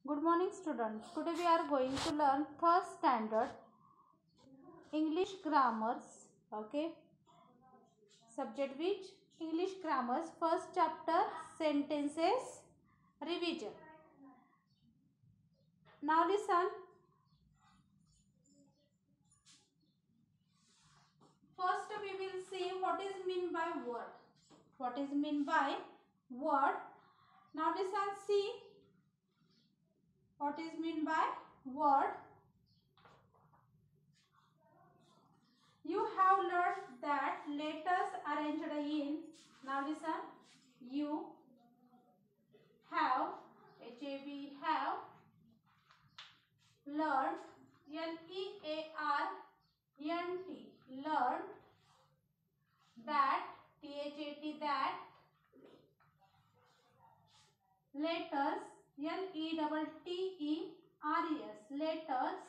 Good morning students. Today we are going to learn first standard English grammars. Okay. Subject which? English grammars. First chapter sentences revision. Now listen. First we will see what is mean by word. What is mean by word. Now listen, see what is mean by word. You have learned that letters arranged in, now listen, you have, H-A-V, have learned, L-E-A-R-N-T, learned that, T-H-A-T, that letters, L-E-T-T-E-R-E-S, letters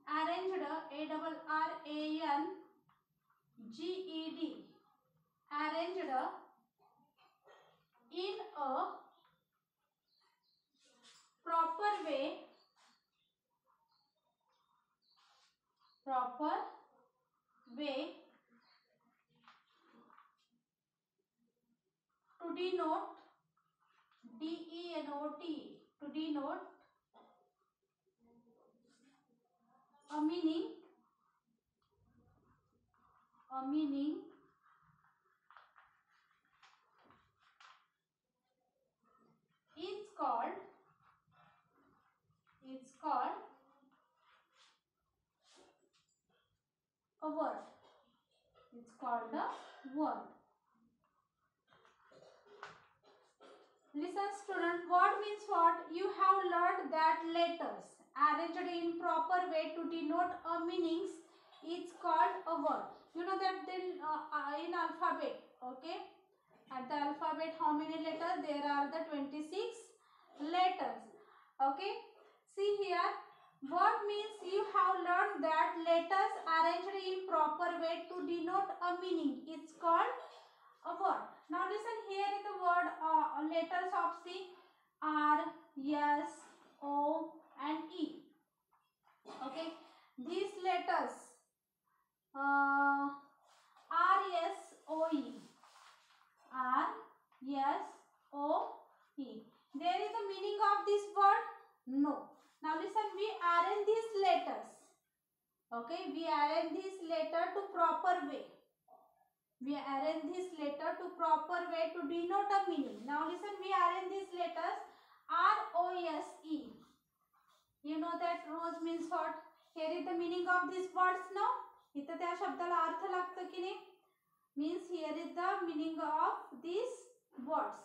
arranged, A-R-R-A-N-G-E-D, arranged in a proper way to denote, D-E-N-O-T, to denote a meaning is called a word. It's called a word. Listen student, word means what? You have learned that letters arranged in proper way to denote a meanings is called a word. You know that then in alphabet, okay? At the alphabet how many letters? There are the 26 letters. Okay? See here, word means you have learned that letters arranged in proper way to denote a meaning. It's called a word. Now listen, here is the word letters of C, R, S, O and E. Okay, these letters R, S, O, E, R, S, O, E. There is a meaning of this word? No. Now listen, we arrange these letters. Okay, we arrange this letter to proper way. We arrange this letter to proper way to denote a meaning. Now listen, we arrange these letters R-O-S-E. You know that rose means what? Here is the meaning of these words now. इथं त्या शब्दाला अर्थ लागतो की नाही? Means here is the meaning of these words.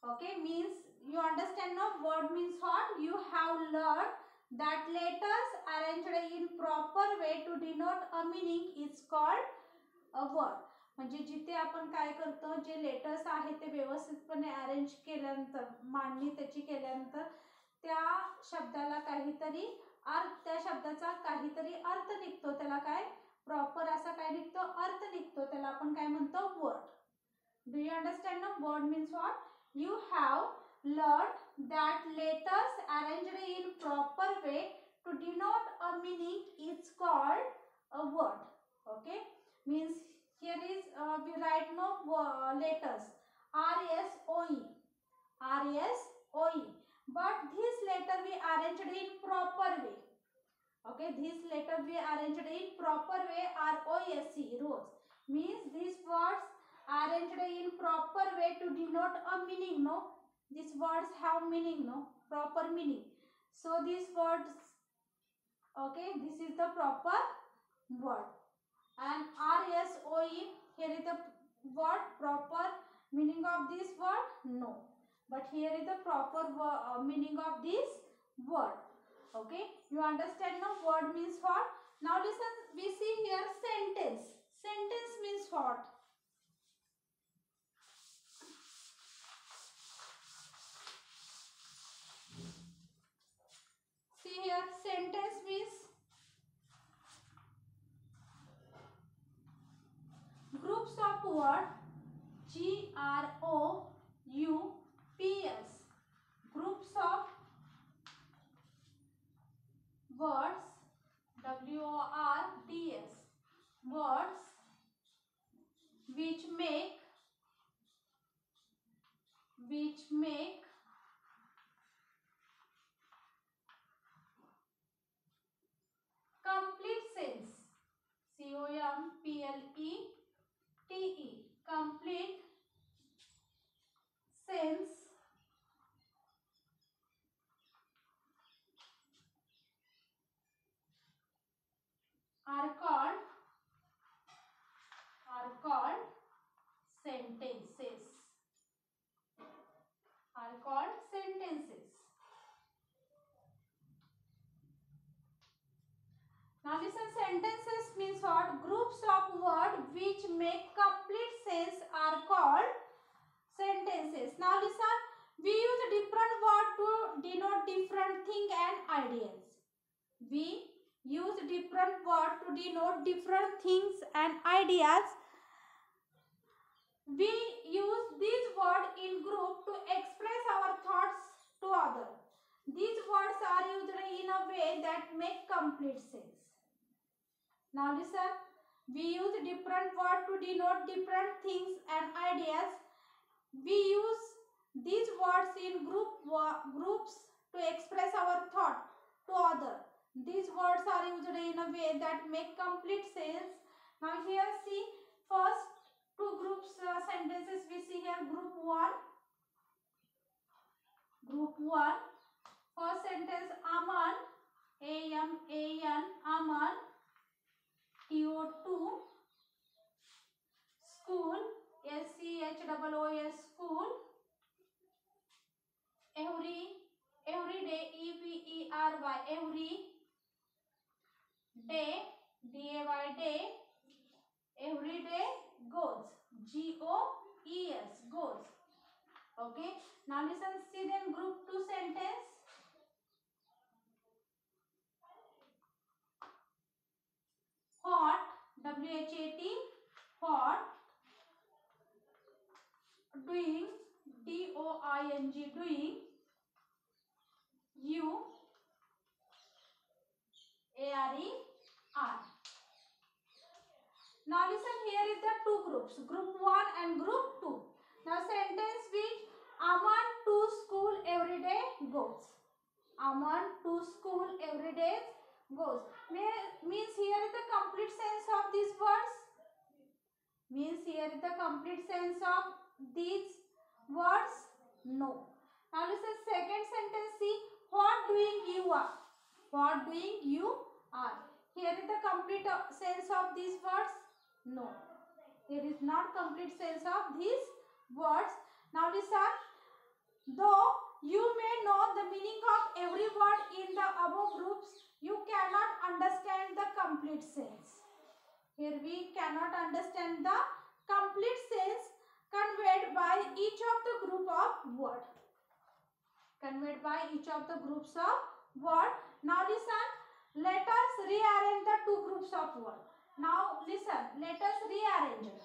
Okay, means you understand now. Word means what? You have learned that letters arranged in proper way to denote a meaning is called a word. म्हणजे जिथे आपण काय करतो, जे letters आहेत ते व्यवस्थितपणे arrange केल्यानंतर, मांडणी त्याची केल्यानंतर त्या शब्दाला काहीतरी अर्थ, त्या शब्दाचा काहीतरी अर्थ निघतो, त्याला काय प्रॉपर असा काय निघतो, अर्थ निघतो, त्याला आपण काय म्हणतो, वर्ड. डू यू अंडरस्टँड ना? Word means what? You have learn that letters arranged in proper way to denote a meaning is called a word. Okay, means here is we write no letters R-S-O-E, R-S-O-E, but this letter we arranged in proper way. Okay, this letter we arranged in proper way, R-O-S-E, rose, means these words arranged in proper way to denote a meaning. No, these words have meaning, no, proper meaning. So these words, okay, this is the proper word. And R-S-O-E, here is the word, proper meaning of this word? No. But here is the proper meaning of this word. Okay, you understand now? Word means what? Now listen, we see here sentence. Sentence means what? See here, sentence means groups of words, G-R-O-U-P-S, which make complete sense. COMPLETE. Complete sense are called sentences. Are called sentences. Now listen, sentences means what? Groups of words which make complete sense are called sentences. Now listen, we use different words to denote different things and ideas. We use different words to denote different things and ideas. We use these words in group to express our thoughts to others. These words are used in a way that make complete sense. Now listen, we use different words to denote different things and ideas. We use these words in groups to express our thought to others. These words are used in a way that make complete sense. Now here see first two groups sentences we see here. Group 1. First sentence, Aman, A-M-A-N, Aman, TO2, school, SCHOOS, school, every day, EVERY, every day, DAY, day, every day goes, GOES, goes. Okay, now listen, see then group 2 sentence. What, WHAT, what, doing, DOING, doing, you, ARER. Now listen, here is the two groups, group 1 and group 2. Now sentence which Aman to school every day goes. Aman to school every day goes. Means here is the complete sense of these words. Means here is the complete sense of these words. No. Now listen, second sentence, see, what doing you are. What doing you are. Here is the complete sense of these words. No. There is not complete sense of these words. Now listen, though you may know the meaning of every word in the above groups, you cannot understand the complete sense. Here we cannot understand the complete sense conveyed by each of the group of word. Conveyed by each of the groups of word. Now listen, let us rearrange the two groups of word. Now listen, let us rearrange.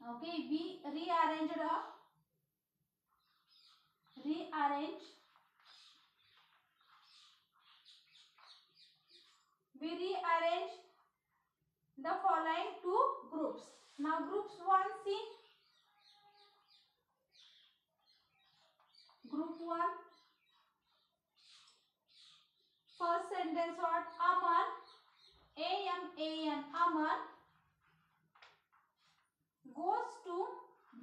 Okay, we rearrange the following two groups. Now groups 1, see, group 1, first sentence what? Aman, A-M-A-N, Aman goes to,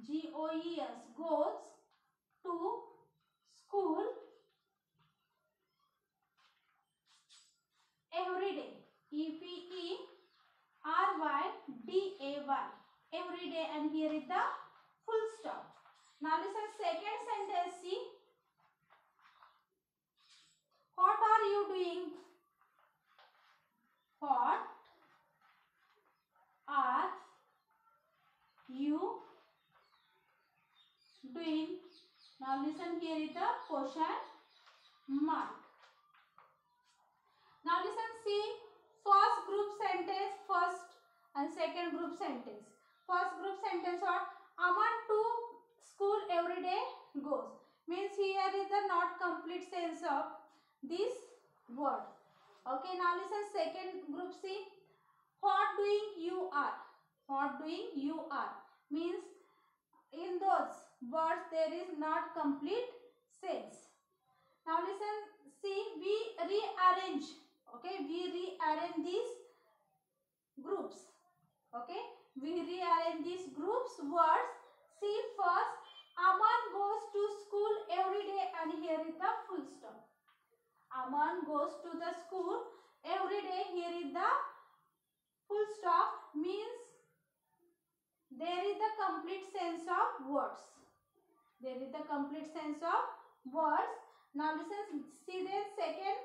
GOES, goes to school every day, EVERYDAY, every day, and here is the full stop. Now listen, second sentence, see, what are you doing? What are you doing? Now listen, here is the question mark. Now listen, see, first group sentence, first and second group sentence. First group sentence what? Aman to school every day goes. Means here is the not complete sense of this word. Okay, now listen, second group, see, what doing you are. What doing you are. Means in those words there is not complete sense. Now listen, see, we rearrange, okay, we rearrange these groups, okay, we rearrange these groups words. See, first, Aman goes to school every day, and here is the full stop. Aman goes to the school every day, here is the full stop, means there is the complete sense of words. There is the complete sense of words. Now listen, see the second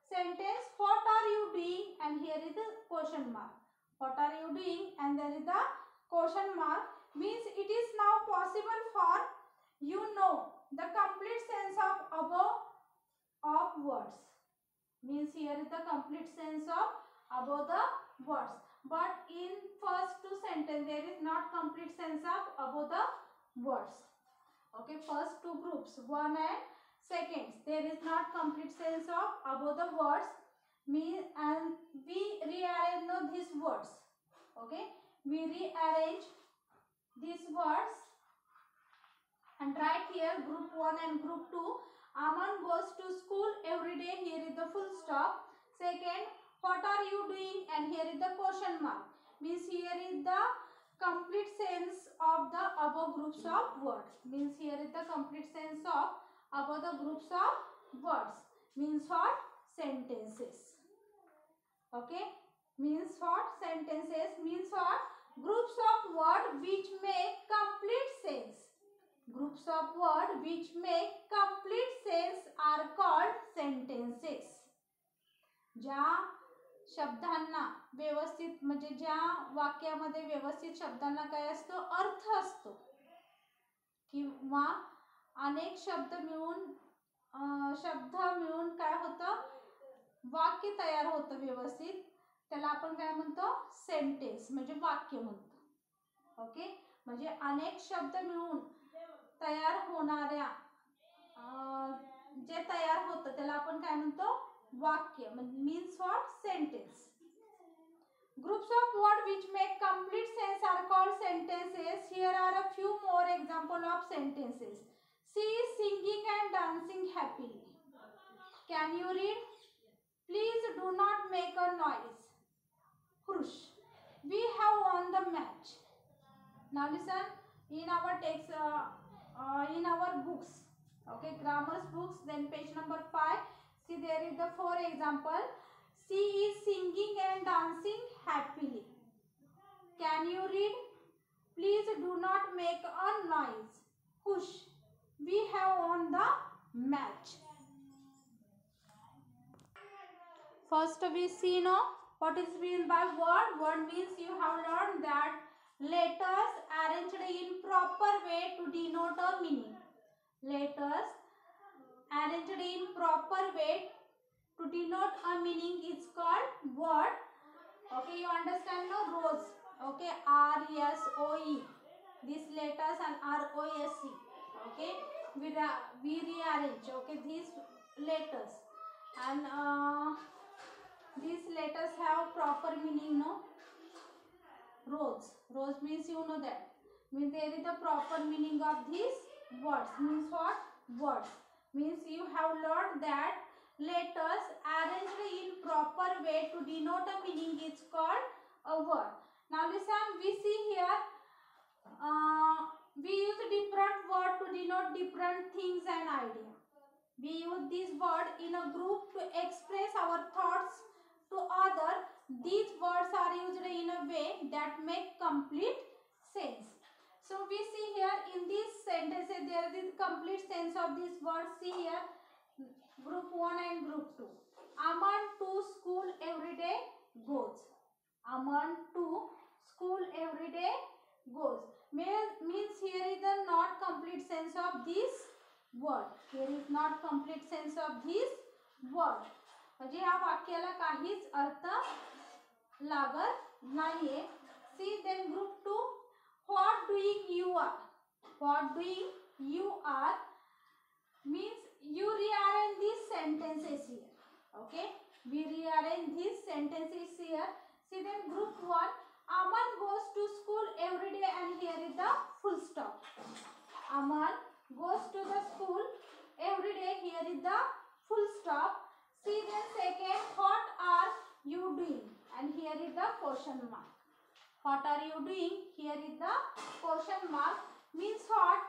sentence, what are you doing, and here is the question mark. What are you doing, and there is the question mark, means it is now possible for you know the complete sense of above of words, means here is the complete sense of above the words. But in first two sentence there is not complete sense of above the words. Okay, first two groups, one and second, there is not complete sense of above the words, mean, and we rearrange now these words. Okay, we rearrange these words and write here group 1 and group 2. Aman goes to school every day, here is the full stop. Second, what are you doing, and here is the question mark, means here is the complete sense of the above groups of words, means here is the complete sense of above the groups of words, means what, sentences. Okay, means what, sentences, means what, groups of words which make complete sense. Groups of words which make complete sense are called sentences. ज्या शब्दांना व्यवस्थित, म्हणजे ज्या वाक्यामध्ये व्यवस्थित शब्दांना काय असतो, अर्थ असतो, किंवा अनेक शब्द मिळून काय होतं, वाक्य तयार होतं व्यवस्थित, त्याला आपण काय म्हणतो, सेंटेन्स, म्हणजे वाक्य म्हणतो. ओके, म्हणजे अनेक शब्द मिळून तयार होणाऱ्या जे तयार होतं त्याला आपण काय म्हणतो, वाक्य, means what, sentence. Groups of words which make complete sense are called sentences. Here are a few more examples of sentences. She is singing and dancing happily. Can you read? Please do not make a noise. Whoosh. We have won the match. Now listen, in our text, in our books, okay, grammar's books, then page number 5, see there is the 4 example. She is singing and dancing happily. Can you read? Please do not make a noise. Whoosh. We have won the match. First we see now what is meant by word. Word means you have learned that letters arranged in proper way to denote a meaning. Letters arranged in proper way to denote a meaning is called word. Okay, you understand now? Rows. Okay, R-S-O-E. These letters and R-O-S-E. Okay, we rearrange. Okay, these letters, and these letters have proper meaning. No, rows. Rows means you know that. Means there is the proper meaning of these words. Means what? Words. Means you have learned that letters arranged in proper way to denote a meaning is called a word. Now listen, we see here we use different word to denote different things and ideas. We use this word in a group to express our thoughts to other. These words are used in a way that make complete sense. So we see here in this sentence there is complete sense of this word. See here, group 1 and group 2. Aman to school every day goes. Aman to school every day goes. Means here is the not complete sense of this word. Here is not complete sense of this word. म्हणजे या वाक्याला काहीच अर्थ लागत नाहीये. See then group 2. What doing you are? What doing you are means you rearrange these sentences here. Okay, we rearrange these sentences here. See then group 1. Aman goes to school every day, and here is the full stop. Aman goes to the school every day. Here is the full stop. See then second, what are you doing? And here is the question mark. What are you doing? Here is the question mark. Means what?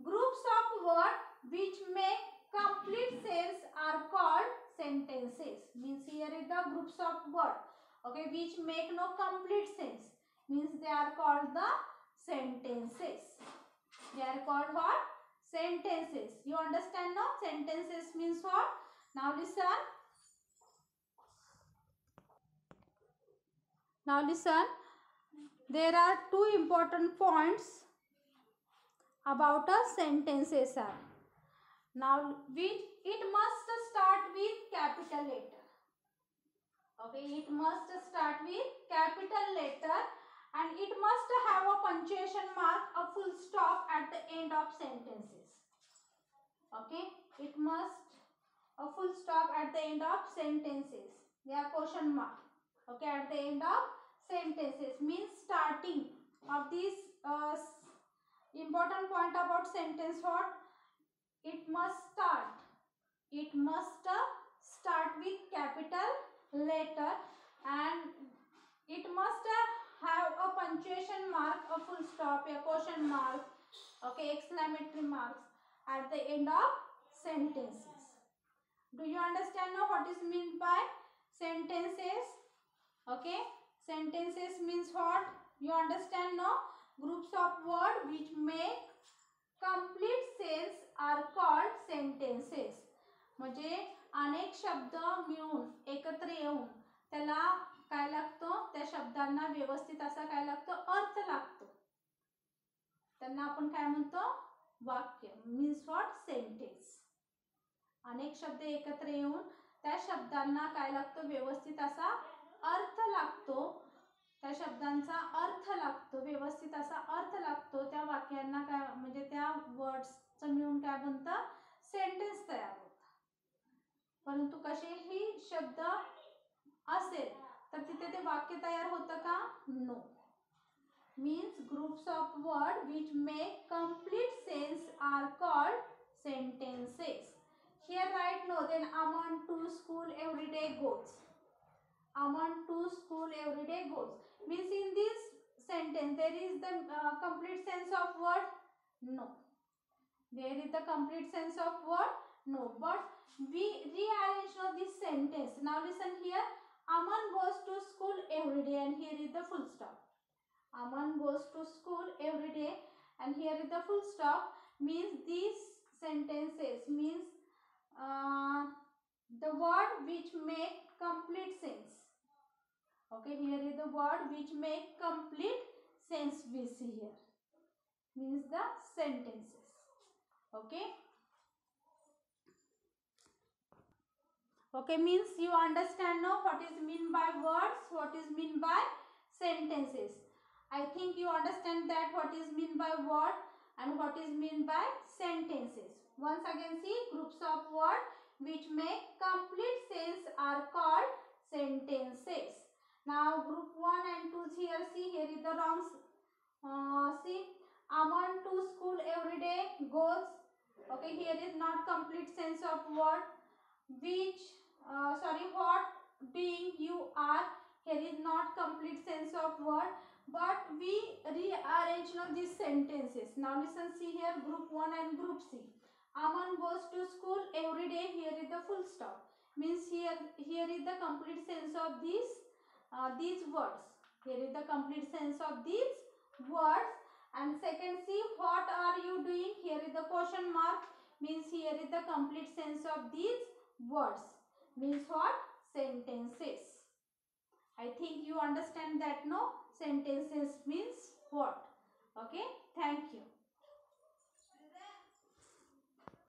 Groups of words which make complete sense are called sentences. Means here is the groups of words, okay, which make no complete sense. Means they are called the sentences. They are called what? Sentences. You understand now? Sentences means what? Now listen. Now listen. There are two important points about a sentences are. Now it must start with capital letter. Okay, it must start with capital letter and it must have a punctuation mark, a full stop at the end of sentences. Okay, it must a full stop at the end of sentences. Yeah, question mark. Okay, at the end of sentences means starting of this important point about sentence. What? It must start. It must start with capital letter and it must have a punctuation mark, a full stop, a question mark, okay, exclamatory marks at the end of sentences. Do you understand now what is meant by sentences? Okay, sentences means what? You understand now? Groups of words which make complete sense are called sentences. म्हणजे अनेक शब्द मिळून एकत्र येऊन त्याला काय लागतो? त्या शब्दांना व्यवस्थित असा काय लागतो? अर्थ लागतो. त्यांना आपण काय म्हणतो? वाक्य. Means what? सेंटेन्स. अनेक शब्द एकत्र येऊन त्या शब्दांना काय लागतो? व्यवस्थित असा अर्थ लागतो. त्या शब्दांचा अर्थ लागतो, व्यवस्थित असा अर्थ लागतो. त्या वाक्यांना काय म्हणजे त्या वर्ड्सचं मिळून काय बनतं? सेंटेन्स तयार होतं. परंतु कसेही शब्द असेल तर तिथे ते वाक्य तयार होतं का? No. Means groups of word which make complete sense are called sentences. Here write no. Then Aman to school every day goes. Aman to school every day goes. Means in this sentence there is the complete sense of word? No. There is the complete sense of word? No. But we rearrange now this sentence. Now listen here. Aman goes to school every day and here is the full stop. Aman goes to school every day and here is the full stop. Means these sentences means the word which make complete sense. Okay, here is the word which make complete sense we see here. Means the sentences. Okay. Okay, means you understand now what is mean by words, what is mean by sentences. I think you understand that what is mean by word and what is mean by sentences. Once again see, groups of words which make complete sense are called sentences. Now group 1 and 2 here, see here is the wrong. See, Aman to school every day goes. Okay, here is not complete sense of word. Which what being you are, here is not complete sense of word, but we rearrange now these sentences. Now listen, see here, group 1 and group C. Aman goes to school every day, here is the full stop. Means here is the complete sense of these words. Here is the complete sense of these words. And second, see, what are you doing? Here is the question mark. Means here is the complete sense of these words. Means what? Sentences. I think you understand that, no? Sentences means what? Okay, thank you.